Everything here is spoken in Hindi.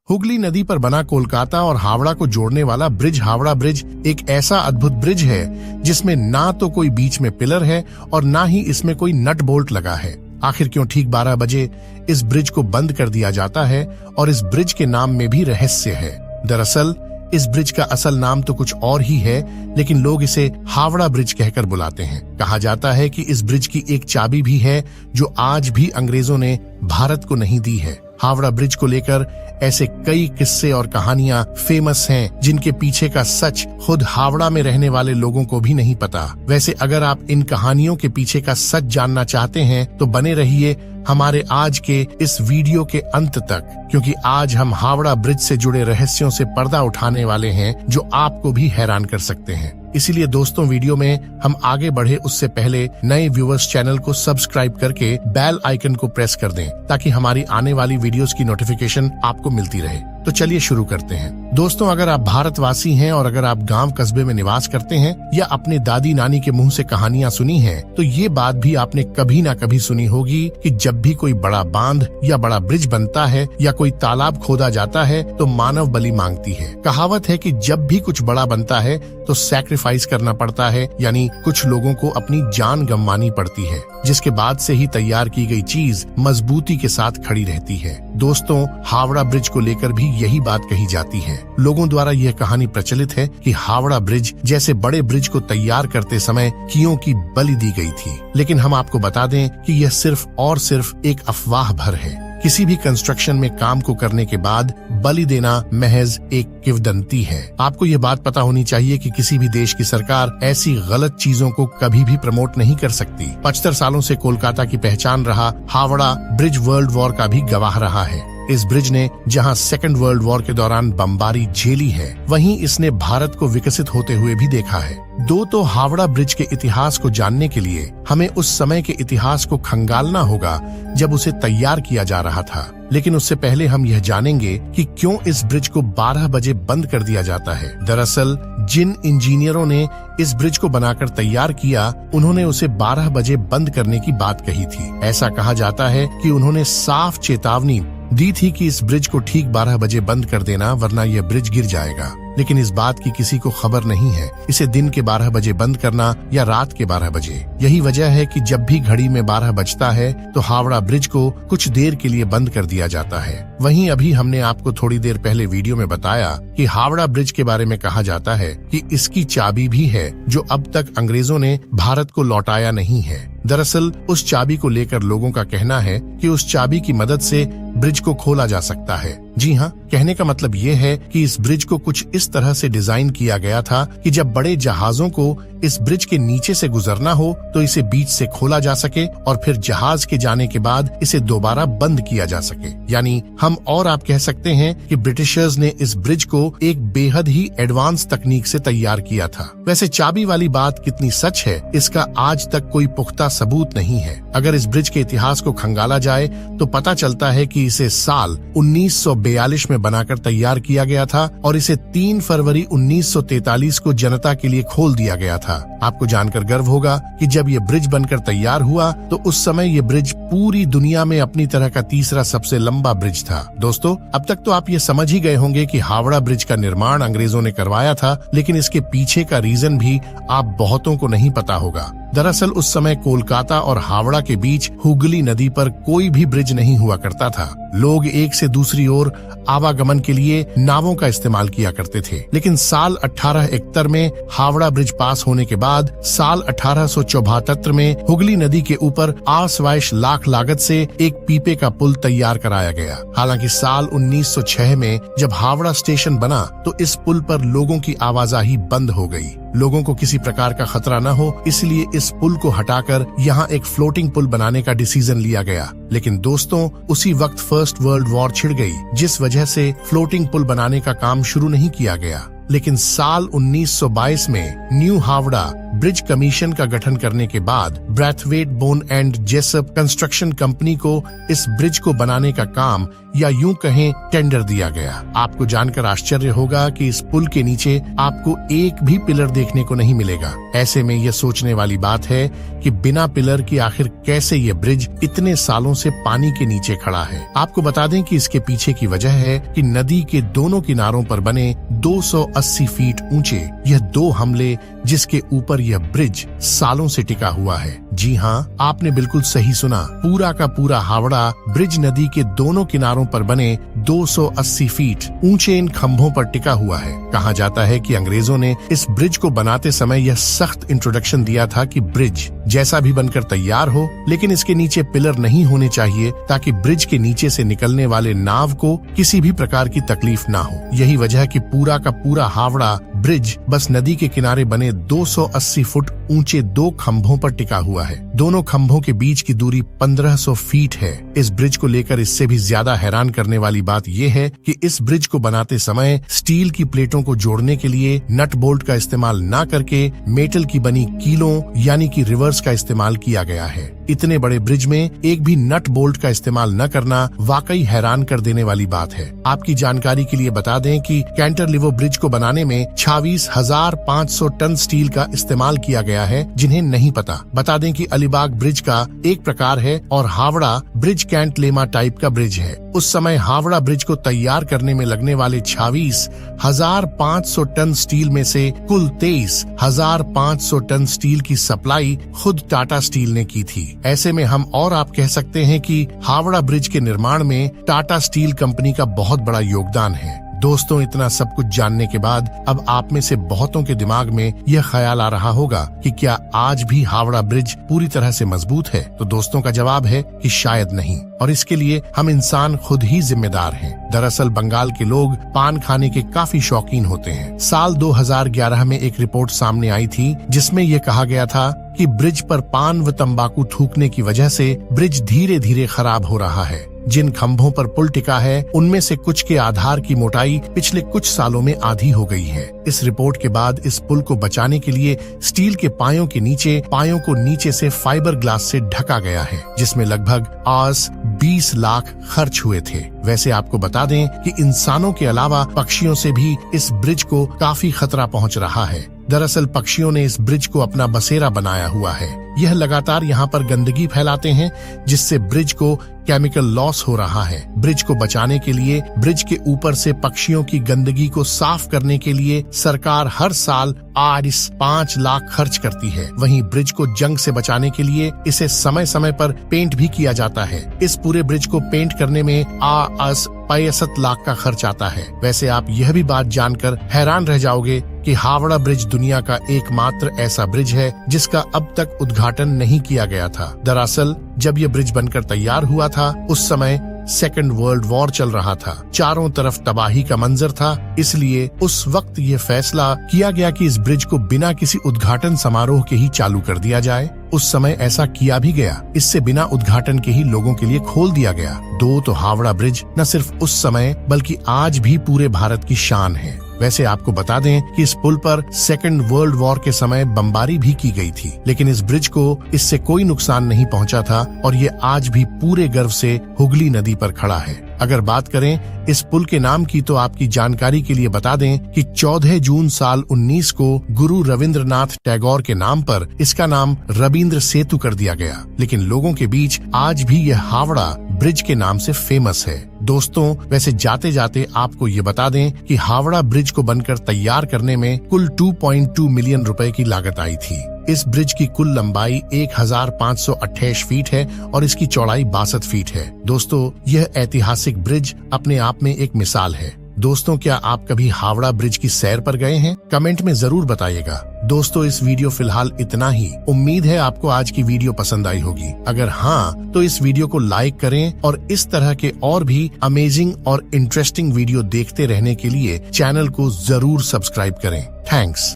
हुगली नदी पर बना कोलकाता और हावड़ा को जोड़ने वाला ब्रिज हावड़ा ब्रिज एक ऐसा अद्भुत ब्रिज है जिसमें ना तो कोई बीच में पिलर है और ना ही इसमें कोई नट बोल्ट लगा है। आखिर क्यों ठीक 12 बजे इस ब्रिज को बंद कर दिया जाता है और इस ब्रिज के नाम में भी रहस्य है। दरअसल इस ब्रिज का असल नाम तो कुछ और ही है, लेकिन लोग इसे हावड़ा ब्रिज कहकर बुलाते हैं। कहा जाता है कि इस ब्रिज की एक चाबी भी है जो आज भी अंग्रेजों ने भारत को नहीं दी है। हावड़ा ब्रिज को लेकर ऐसे कई किस्से और कहानियां फेमस हैं जिनके पीछे का सच खुद हावड़ा में रहने वाले लोगों को भी नहीं पता। वैसे अगर आप इन कहानियों के पीछे का सच जानना चाहते हैं तो बने रहिए हमारे आज के इस वीडियो के अंत तक, क्योंकि आज हम हावड़ा ब्रिज से जुड़े रहस्यों से पर्दा उठाने वाले हैं जो आपको भी हैरान कर सकते हैं। इसीलिए दोस्तों, वीडियो में हम आगे बढ़े उससे पहले नए व्यूअर्स चैनल को सब्सक्राइब करके बेल आइकन को प्रेस कर दें ताकि हमारी आने वाली वीडियोस की नोटिफिकेशन आपको मिलती रहे। तो चलिए शुरू करते हैं। दोस्तों, अगर आप भारतवासी हैं और अगर आप गांव कस्बे में निवास करते हैं या अपने दादी नानी के मुंह से कहानियां सुनी हैं, तो ये बात भी आपने कभी ना कभी सुनी होगी कि जब भी कोई बड़ा बांध या बड़ा ब्रिज बनता है या कोई तालाब खोदा जाता है तो मानव बलि मांगती है। कहावत है कि जब भी कुछ बड़ा बनता है तो सैक्रिफाइस करना पड़ता है, यानी कुछ लोगों को अपनी जान गंवानी पड़ती है, जिसके बाद से ही तैयार की गई चीज मजबूती के साथ खड़ी रहती है। दोस्तों, हावड़ा ब्रिज को लेकर भी यही बात कही जाती है। लोगों द्वारा यह कहानी प्रचलित है कि हावड़ा ब्रिज जैसे बड़े ब्रिज को तैयार करते समय कियों की बलि दी गई थी, लेकिन हम आपको बता दें कि यह सिर्फ और सिर्फ एक अफवाह भर है। किसी भी कंस्ट्रक्शन में काम को करने के बाद बलि देना महज एक किंवदंती है। आपको ये बात पता होनी चाहिए कि किसी भी देश की सरकार ऐसी गलत चीजों को कभी भी प्रमोट नहीं कर सकती। 75 सालों से कोलकाता की पहचान रहा हावड़ा ब्रिज वर्ल्ड वॉर का भी गवाह रहा है। इस ब्रिज ने जहां सेकंड वर्ल्ड वॉर के दौरान बमबारी झेली है, वहीं इसने भारत को विकसित होते हुए भी देखा है। तो हावड़ा ब्रिज के इतिहास को जानने के लिए हमें उस समय के इतिहास को खंगालना होगा जब उसे तैयार किया जा रहा था। लेकिन उससे पहले हम यह जानेंगे कि क्यों इस ब्रिज को 12 बजे बंद कर दिया जाता है। दरअसल जिन इंजीनियरों ने इस ब्रिज को बनाकर तैयार किया, उन्होंने उसे 12 बजे बंद करने की बात कही थी। ऐसा कहा जाता है कि उन्होंने साफ चेतावनी दी थी कि इस ब्रिज को ठीक 12 बजे बंद कर देना, वरना यह ब्रिज गिर जाएगा। लेकिन इस बात की किसी को खबर नहीं है इसे दिन के 12 बजे बंद करना या रात के 12 बजे। यही वजह है कि जब भी घड़ी में 12 बजता है तो हावड़ा ब्रिज को कुछ देर के लिए बंद कर दिया जाता है। वहीं अभी हमने आपको थोड़ी देर पहले वीडियो में बताया कि हावड़ा ब्रिज के बारे में कहा जाता है कि इसकी चाबी भी है जो अब तक अंग्रेजों ने भारत को लौटाया नहीं है। दरअसल उस चाबी को लेकर लोगों का कहना है कि उस चाबी की मदद से ब्रिज को खोला जा सकता है। जी हाँ, कहने का मतलब ये है कि इस ब्रिज को कुछ इस तरह से डिजाइन किया गया था कि जब बड़े जहाजों को इस ब्रिज के नीचे से गुजरना हो तो इसे बीच से खोला जा सके और फिर जहाज के जाने के बाद इसे दोबारा बंद किया जा सके। यानी हम और आप कह सकते हैं कि ब्रिटिशर्स ने इस ब्रिज को एक बेहद ही एडवांस तकनीक से तैयार किया था। वैसे चाबी वाली बात कितनी सच है, इसका आज तक कोई पुख्ता सबूत नहीं है। अगर इस ब्रिज के इतिहास को खंगाला जाए तो पता चलता है कि इसे साल 1942 में बनाकर तैयार किया गया था और इसे 3 फरवरी 1943 को जनता के लिए खोल दिया गया था। आपको जानकर गर्व होगा कि जब ये ब्रिज बनकर तैयार हुआ तो उस समय ये ब्रिज पूरी दुनिया में अपनी तरह का तीसरा सबसे लंबा ब्रिज था। दोस्तों, अब तक तो आप ये समझ ही गए होंगे कि हावड़ा ब्रिज का निर्माण अंग्रेजों ने करवाया था, लेकिन इसके पीछे का रीजन भी आप बहुतों को नहीं पता होगा। दरअसल उस समय कोलकाता और हावड़ा के बीच हुगली नदी पर कोई भी ब्रिज नहीं हुआ करता था। लोग एक से दूसरी ओर आवागमन के लिए नावों का इस्तेमाल किया करते थे। लेकिन साल 1871 में हावड़ा ब्रिज पास होने के बाद साल 1874 में हुगली नदी के ऊपर 8 लाख लागत से एक पीपे का पुल तैयार कराया गया। हालांकि साल 1906 में जब हावड़ा स्टेशन बना तो इस पुल पर लोगों की आवाजाही बंद हो गई। लोगों को किसी प्रकार का खतरा न हो, इसलिए इस पुल को हटाकर यहाँ एक फ्लोटिंग पुल बनाने का डिसीजन लिया गया। लेकिन दोस्तों, उसी वक्त फर्स्ट वर्ल्ड वॉर छिड़ गई, जिस वजह से फ्लोटिंग पुल बनाने का काम शुरू नहीं किया गया। लेकिन साल 1922 में न्यू हावड़ा ब्रिज कमीशन का गठन करने के बाद Brathwaite bone and Jessop construction company को इस ब्रिज को बनाने का काम या यूं कहें टेंडर दिया गया। आपको जानकर आश्चर्य होगा कि इस पुल के नीचे आपको एक भी पिलर देखने को नहीं मिलेगा। ऐसे में यह सोचने वाली बात है कि बिना पिलर की आखिर कैसे ये ब्रिज इतने सालों से पानी के नीचे खड़ा है। आपको बता दें कि इसके पीछे की वजह है कि नदी के दोनों किनारों पर बने 280 फीट ऊंचे यह 2 हमले जिसके ऊपर यह ब्रिज सालों से टिका हुआ है। जी हाँ, आपने बिल्कुल सही सुना, पूरा का पूरा हावड़ा ब्रिज नदी के दोनों किनारों पर बने 280 फीट ऊंचे इन खंभों पर टिका हुआ है। कहा जाता है कि अंग्रेजों ने इस ब्रिज को बनाते समय यह सख्त इंट्रोडक्शन दिया था कि ब्रिज जैसा भी बनकर तैयार हो, लेकिन इसके नीचे पिलर नहीं होने चाहिए ताकि ब्रिज के नीचे से निकलने वाले नाव को किसी भी प्रकार की तकलीफ ना हो। यही वजह है कि पूरा का पूरा हावड़ा ब्रिज बस नदी के किनारे बने 280 फुट ऊंचे 2 खंभों पर टिका हुआ है। दोनों खंभों के बीच की दूरी 1500 फीट है। इस ब्रिज को लेकर इससे भी ज्यादा हैरान करने वाली बात यह है कि इस ब्रिज को बनाते समय स्टील की प्लेटों को जोड़ने के लिए नट बोल्ट का इस्तेमाल न करके मेटल की बनी कीलों यानी कि रिवर्स का इस्तेमाल किया गया है। इतने बड़े ब्रिज में एक भी नट बोल्ट का इस्तेमाल न करना वाकई हैरान कर देने वाली बात है। आपकी जानकारी के लिए बता दें कि कैंटरलिवो ब्रिज को बनाने में 26,500 टन स्टील का इस्तेमाल किया गया है। जिन्हें नहीं पता, बता दें कि अलीबाग ब्रिज का एक प्रकार है और हावड़ा ब्रिज कैंटलेमा टाइप का ब्रिज है। उस समय हावड़ा ब्रिज को तैयार करने में लगने वाले 26,500 टन स्टील में से कुल 23,500 टन स्टील की सप्लाई खुद टाटा स्टील ने की थी। ऐसे में हम और आप कह सकते हैं कि हावड़ा ब्रिज के निर्माण में टाटा स्टील कंपनी का बहुत बड़ा योगदान है। दोस्तों, इतना सब कुछ जानने के बाद अब आप में से बहुतों के दिमाग में यह ख्याल आ रहा होगा कि क्या आज भी हावड़ा ब्रिज पूरी तरह से मजबूत है? तो दोस्तों का जवाब है कि शायद नहीं, और इसके लिए हम इंसान खुद ही जिम्मेदार हैं। दरअसल बंगाल के लोग पान खाने के काफी शौकीन होते हैं। साल 2011 में एक रिपोर्ट सामने आई थी जिसमें यह कहा गया था कि ब्रिज पर पान व तंबाकू थूकने की वजह से ब्रिज धीरे धीरे खराब हो रहा है। जिन खंभों पर पुल टिका है उनमें से कुछ के आधार की मोटाई पिछले कुछ सालों में आधी हो गई है। इस रिपोर्ट के बाद इस पुल को बचाने के लिए स्टील के पायों को नीचे से फाइबर ग्लास से ढका गया है, जिसमें लगभग 20 लाख खर्च हुए थे। वैसे आपको बता दें कि इंसानों के अलावा पक्षियों से भी इस ब्रिज को काफी खतरा पहुंच रहा है। दरअसल पक्षियों ने इस ब्रिज को अपना बसेरा बनाया हुआ है। यह लगातार यहाँ पर गंदगी फैलाते हैं जिससे ब्रिज को केमिकल लॉस हो रहा है। ब्रिज को बचाने के लिए ब्रिज के ऊपर से पक्षियों की गंदगी को साफ करने के लिए सरकार हर साल 5 लाख खर्च करती है। वहीं ब्रिज को जंग से बचाने के लिए इसे समय समय पर पेंट भी किया जाता है। इस पूरे ब्रिज को पेंट करने में 65 लाख का खर्च आता है। वैसे आप यह भी बात जानकर हैरान रह जाओगे कि हावड़ा ब्रिज दुनिया का एकमात्र ऐसा ब्रिज है जिसका अब तक उद्घाटन नहीं किया गया था। दरअसल जब यह ब्रिज बनकर तैयार हुआ था उस समय सेकेंड वर्ल्ड वॉर चल रहा था। चारों तरफ तबाही का मंजर था, इसलिए उस वक्त ये फैसला किया गया कि इस ब्रिज को बिना किसी उद्घाटन समारोह के ही चालू कर दिया जाए। उस समय ऐसा किया भी गया। इससे बिना उद्घाटन के ही लोगों के लिए खोल दिया गया। तो हावड़ा ब्रिज न सिर्फ उस समय बल्कि आज भी पूरे भारत की शान है। वैसे आपको बता दें कि इस पुल पर सेकेंड वर्ल्ड वॉर के समय बमबारी भी की गई थी, लेकिन इस ब्रिज को इससे कोई नुकसान नहीं पहुंचा था और ये आज भी पूरे गर्व से हुगली नदी पर खड़ा है। अगर बात करें इस पुल के नाम की तो आपकी जानकारी के लिए बता दें कि 14 जून साल 19 को गुरु रविंद्रनाथ टैगोर के नाम पर इसका नाम रविंद्र सेतु कर दिया गया। लेकिन लोगों के बीच आज भी यह हावड़ा ब्रिज के नाम से फेमस है। दोस्तों, वैसे जाते जाते आपको ये बता दें कि हावड़ा ब्रिज को बनकर तैयार करने में कुल 2.2 मिलियन रुपए की लागत आई थी। इस ब्रिज की कुल लंबाई 1528 फीट है और इसकी चौड़ाई 62 फीट है। दोस्तों, यह ऐतिहासिक ब्रिज अपने आप में एक मिसाल है। दोस्तों, क्या आप कभी हावड़ा ब्रिज की सैर पर गए हैं? कमेंट में जरूर बताइएगा। दोस्तों, इस वीडियो फिलहाल इतना ही। उम्मीद है आपको आज की वीडियो पसंद आई होगी। अगर हाँ, तो इस वीडियो को लाइक करें और इस तरह के और भी अमेजिंग और इंटरेस्टिंग वीडियो देखते रहने के लिए चैनल को जरूर सब्सक्राइब करें। थैंक्स।